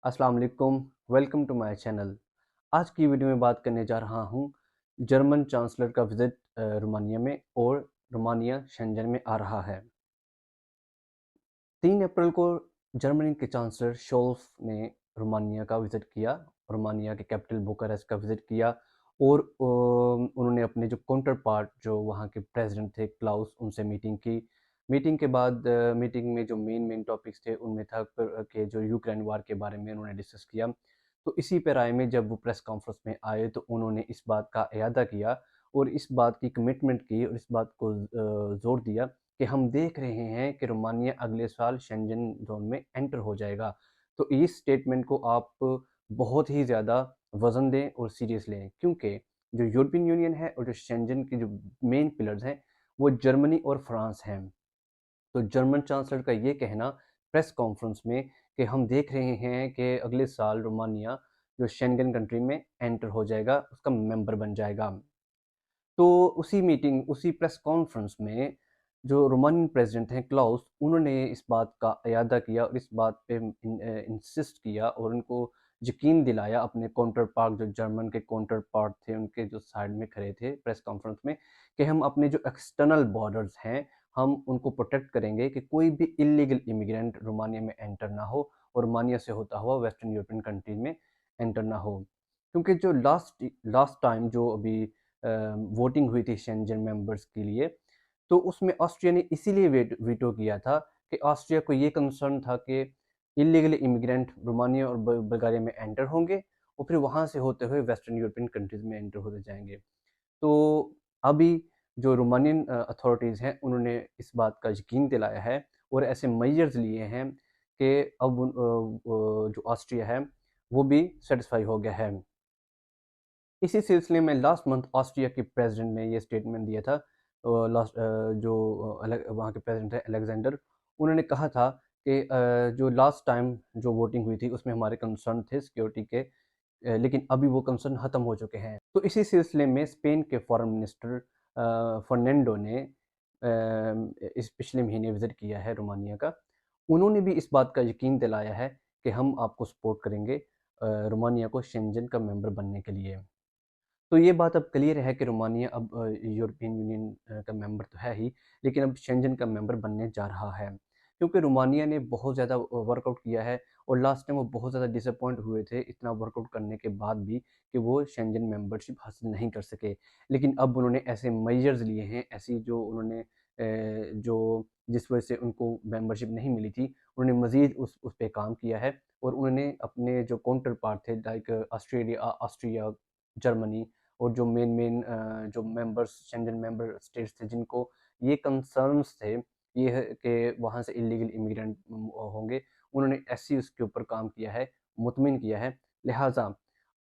अस्सलाम वालेकुम, welcome to my channel. आज की वीडियो में बात करने जा रहा हूँ जर्मन चांसलर का विज़िट रोमानिया में और रोमानिया शेंजन में आ रहा है। 3 अप्रैल को जर्मनी के चांसलर शोल्स ने रोमानिया का विज़िट किया, रोमानिया के कैपिटल बुखारेस्ट का विज़िट किया और उन्होंने अपने जो काउंटर पार्ट जो वहाँ के प्रेसिडेंट थे क्लाउस उनसे मीटिंग की। मीटिंग के बाद मीटिंग में जो मेन टॉपिक्स थे उनमें था कि जो यूक्रेन वार के बारे में उन्होंने डिस्कस किया। तो इसी पे राय में जब वो प्रेस कॉन्फ्रेंस में आए तो उन्होंने इस बात का इयादा किया और इस बात की कमिटमेंट की और इस बात को ज़ोर दिया कि हम देख रहे हैं कि रोमानिया अगले साल शेंजन ज़ोन में एंटर हो जाएगा। तो इस स्टेटमेंट को आप बहुत ही ज़्यादा वज़न दें और सीरियस लें क्योंकि जो यूरोपियन यूनियन है और जो शेंजन के जो मेन पिलर्स हैं, वो जर्मनी और फ्रांस हैं। तो जर्मन चांसलर का ये कहना प्रेस कॉन्फ्रेंस में कि हम देख रहे हैं कि अगले साल रोमानिया जो शेंगन कंट्री में एंटर हो जाएगा, उसका मेंबर बन जाएगा। तो उसी प्रेस कॉन्फ्रेंस में जो रोमानियन प्रेसिडेंट हैं क्लाउस, उन्होंने इस बात का इयादा किया और इस बात पे इंसिस्ट किया और उनको यकीन दिलाया अपने काउंटर पार्ट जो जर्मन के काउंटर पार्ट थे, उनके जो साइड में खड़े थे प्रेस कॉन्फ्रेंस में कि हम अपने जो एक्सटर्नल बॉर्डर्स हैं, हम उनको प्रोटेक्ट करेंगे कि कोई भी इल्लीगल इमिग्रेंट रोमानिया में एंटर ना हो और रोमानिया से होता हुआ वेस्टर्न यूरोपियन कंट्री में एंटर ना हो। क्योंकि जो लास्ट लास्ट टाइम जो अभी वोटिंग हुई थी शेंजन मेंबर्स के लिए, तो उसमें ऑस्ट्रिया ने इसीलिए वीटो किया था कि ऑस्ट्रिया को ये कंसर्न था कि इल्लीगल इमिग्रेंट रोमानिया और बल्गारिया में एंटर होंगे और फिर वहाँ से होते हुए वेस्टर्न यूरोपियन कंट्रीज़ में एंटर होते जाएँगे। तो अभी जो रोमानियन अथॉरिटीज़ हैं, उन्होंने इस बात का यकीन दिलाया है और ऐसे मेजर्स लिए हैं कि अब जो ऑस्ट्रिया है, वो भी सैटिस्फाई हो गया है। इसी सिलसिले में लास्ट मंथ ऑस्ट्रिया के प्रेसिडेंट ने ये स्टेटमेंट दिया था जो वहाँ के प्रेसिडेंट है अलेक्जेंडर, उन्होंने कहा था कि जो लास्ट टाइम जो वोटिंग हुई थी उसमें हमारे कंसर्न थे सिक्योरिटी के, लेकिन अभी वो कंसर्न ख़त्म हो चुके हैं। तो इसी सिलसिले में स्पेन के फॉरेन मिनिस्टर फर्नांडो ने इस पिछले महीने विज़िट किया है रोमानिया का। उन्होंने भी इस बात का यकीन दिलाया है कि हम आपको सपोर्ट करेंगे रोमानिया को शेंजन का मेंबर बनने के लिए। तो ये बात अब क्लियर है कि रोमानिया अब यूरोपियन यूनियन का मेंबर तो है ही, लेकिन अब शेंजन का मेंबर बनने जा रहा है। क्योंकि रोमानिया ने बहुत ज़्यादा वर्कआउट किया है और लास्ट टाइम वो बहुत ज़्यादा डिसअपॉइंट हुए थे इतना वर्कआउट करने के बाद भी कि वो शेंजन मेंबरशिप हासिल नहीं कर सके। लेकिन अब उन्होंने ऐसे मेजर्स लिए हैं, ऐसी जो उन्होंने जो जिस वजह से उनको मेंबरशिप नहीं मिली थी, उन्होंने मज़ीद उस पे काम किया है और उन्होंने अपने जो काउंटर पार्ट थे लाइक ऑस्ट्रिया, जर्मनी और जो मेन जो मेंबर्स शेंजन मेंबर स्टेट्स थे जिनको ये कंसर्न्स थे ये है कि वहाँ से इल्लीगल इमिग्रेंट होंगे, उन्होंने ऐसे ही उसके ऊपर काम किया है, मुतमिन किया है। लिहाजा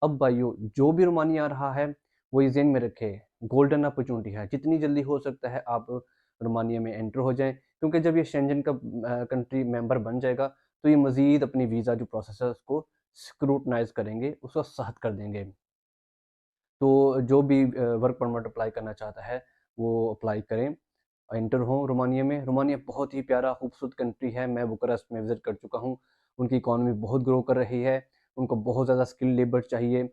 अब भाइयों जो भी रोमानिया आ रहा है वो ये ज़हन में रखे गोल्डन अपॉर्चुनिटी है, जितनी जल्दी हो सकता है आप रोमानिया में एंटर हो जाएँ क्योंकि जब ये शेंजन का कंट्री मेंबर बन जाएगा तो ये मज़ीद अपनी वीज़ा जो प्रोसेस है उसको स्क्रूटनाइज़ करेंगे, उसको सख्त कर देंगे। तो जो भी वर्क परमिट अप्लाई करना चाहता है, वो अप्लाई करें, एंटर हों रोमानिया में। रोमानिया बहुत ही प्यारा खूबसूरत कंट्री है, मैं बुकारेस्ट में विज़िट कर चुका हूँ। उनकी इकॉनमी बहुत ग्रो कर रही है, उनको बहुत ज़्यादा स्किल्ड लेबर चाहिए,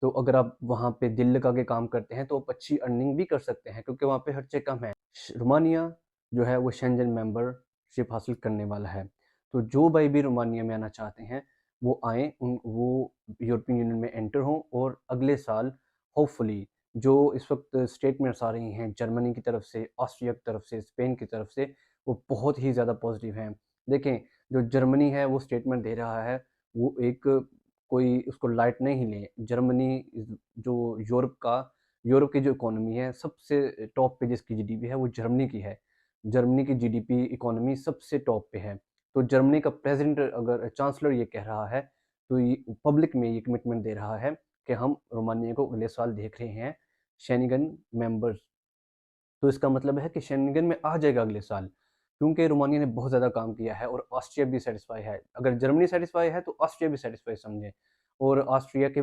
तो अगर आप वहाँ पे दिल लगा के काम करते हैं, तो आप अच्छी अर्निंग भी कर सकते हैं क्योंकि वहाँ पे खर्चे कम हैं। रोमानिया जो है वो शेंजन मेंबरशिप हासिल करने वाला है। तो जो भाई भी रोमानिया में आना चाहते हैं, वो आएँ, वो यूरोपियन यूनियन में एंटर हों और अगले साल होपफुली जो इस वक़्त स्टेटमेंट्स आ रही हैं जर्मनी की तरफ से, ऑस्ट्रिया की तरफ से, स्पेन की तरफ से, वो बहुत ही ज़्यादा पॉज़िटिव हैं। देखें, जो जर्मनी है वो स्टेटमेंट दे रहा है, वो एक कोई उसको लाइट नहीं लें। जर्मनी जो यूरोप की जो इकॉनमी है सबसे टॉप पे जिसकी जीडीपी है वो जर्मनी की है। जर्मनी की जीडीपी इकॉनमी सबसे टॉप पे है। तो जर्मनी का प्रेज़िडेंट अगर चांसलर ये कह रहा है, तो ये पब्लिक में ये कमिटमेंट दे रहा है कि हम रोमानिया को अगले साल देख रहे हैं शेंगन मेंबर्स। तो इसका मतलब है कि शेंगन में आ जाएगा अगले साल, क्योंकि रोमानिया ने बहुत ज़्यादा काम किया है और ऑस्ट्रिया भी सैटिस्फाई है। अगर जर्मनी सैटिस्फाई है तो ऑस्ट्रिया भी सैटिस्फाई समझें। और ऑस्ट्रिया के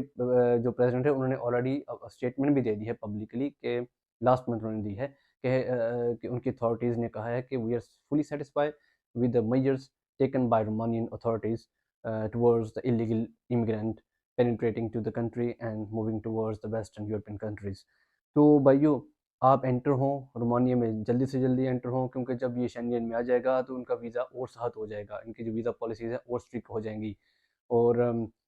जो प्रेज़िडेंट है उन्होंने ऑलरेडी स्टेटमेंट भी दे दी है पब्लिकली कि लास्ट मंथ उन्होंने दी है कि उनकी अथॉरिटीज़ ने कहा है कि we are fully satisfied with the measures taken by Romanian authorities towards the illegal immigrant penetrating to the country and moving towards the Western European countries. तो भाइयों, आप एंटर हों रोमानिया में, जल्दी से जल्दी एंटर हों, क्योंकि जब ये शेंगेन में आ जाएगा तो उनका वीज़ा और सख्त हो जाएगा, इनकी जो वीज़ा पॉलिसीज़ हैं और स्ट्रिक्ट हो जाएंगी। और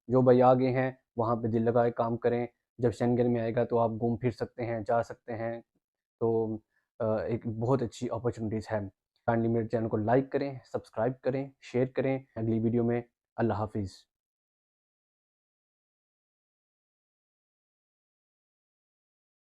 जो भाई आगे हैं वहाँ पे दिल लगाए काम करें, जब शेंगेन में आएगा तो आप घूम फिर सकते हैं, जा सकते हैं। तो एक बहुत अच्छी अपॉर्चुनिटीज़ है। काइंडली मेरे चैनल को लाइक करें, सब्सक्राइब करें, शेयर करें। अगली वीडियो में अल्लाह हाफिज़।